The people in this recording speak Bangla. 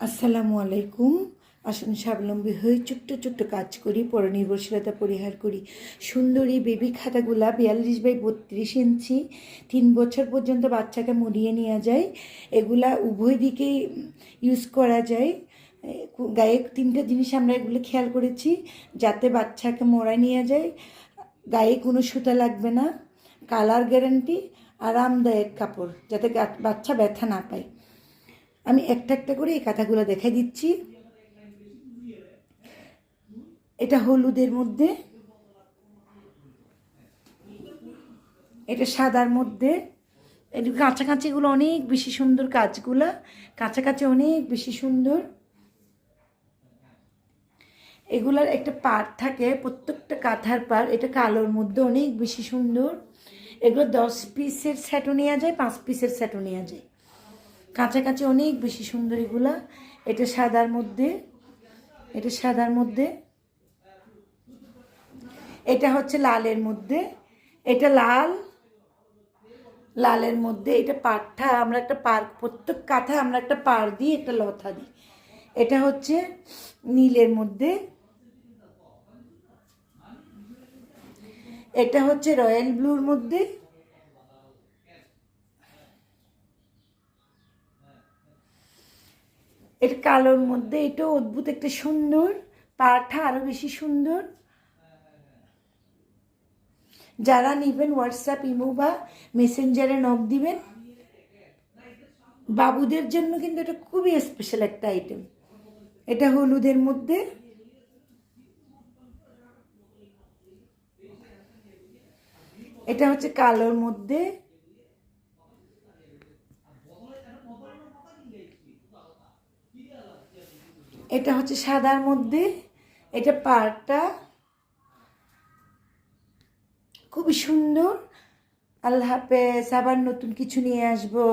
আসসালামু আলাইকুম। আসুন স্বাবলম্বী হয়ে ছোট্ট ছোট্ট কাজ করি, পরনির্ভরশীলতা পরিহার করি। সুন্দরী বেবি খাতাগুলা 42x32 ইঞ্চি, 3 বছর পর্যন্ত বাচ্চাকে মুড়িয়ে নেওয়া যায়। এগুলা উভয় দিকেই ইউজ করা যায়। গায়ে 3টে জিনিস আমরা এগুলো খেয়াল করেছি, যাতে বাচ্চাকে মোড়া নিয়ে যায়, গায়ে কোনো সুতা লাগবে না, কালার গ্যারান্টি, আরামদায়ক কাপড়, যাতে বাচ্চা ব্যথা না পায়। আমি একটা একটা করে এই কাঁথাগুলো দেখাই দিচ্ছি। এটা হলুদের মধ্যে, এটা সাদার মধ্যে। এর কাছাকাছিগুলো অনেক বেশি সুন্দর, কাজগুলো কাছাকাছি অনেক বেশি সুন্দর। এগুলার একটা পাড় থাকে, প্রত্যেকটা কাঁথার পাড়, এটা কালোর মধ্যে অনেক বেশি সুন্দর। এগুলো 10 পিসের সেটও নেওয়া যায়, 5 পিসের সেটও নেওয়া যায়। কাছাকাছি অনেক বেশি সুন্দর এগুলা। এটা সাদার মধ্যে, এটা সাদার মধ্যে। এটা হচ্ছে লালের মধ্যে, এটা লালের মধ্যে। এটা পাড়টা আমরা একটা পাড়, প্রত্যেক কাঁথা আমরা একটা পাড় দিই, একটা লথা দিই। এটা হচ্ছে নীলের মধ্যে, এটা হচ্ছে রয়্যাল ব্লুর মধ্যে, এটা কালোর মধ্যে। এটা অদ্ভুত একটা সুন্দর, পাড়টা আরো বেশি সুন্দর। যারা নেবেন হোয়াটসঅ্যাপ, ইমো বা মেসেঞ্জারে নক দিবেন। বাবুদের জন্য কিন্তু এটা খুবই স্পেশাল একটা আইটেম। এটা হলুদের মধ্যে, এটা হচ্ছে কালোর মধ্যে, এটা হচ্ছে সাদার মধ্যে। এটা পাড়টা খুবই সুন্দর। আল্লাহ হাফেজ, আবার নতুন কিছু নিয়ে আসবো।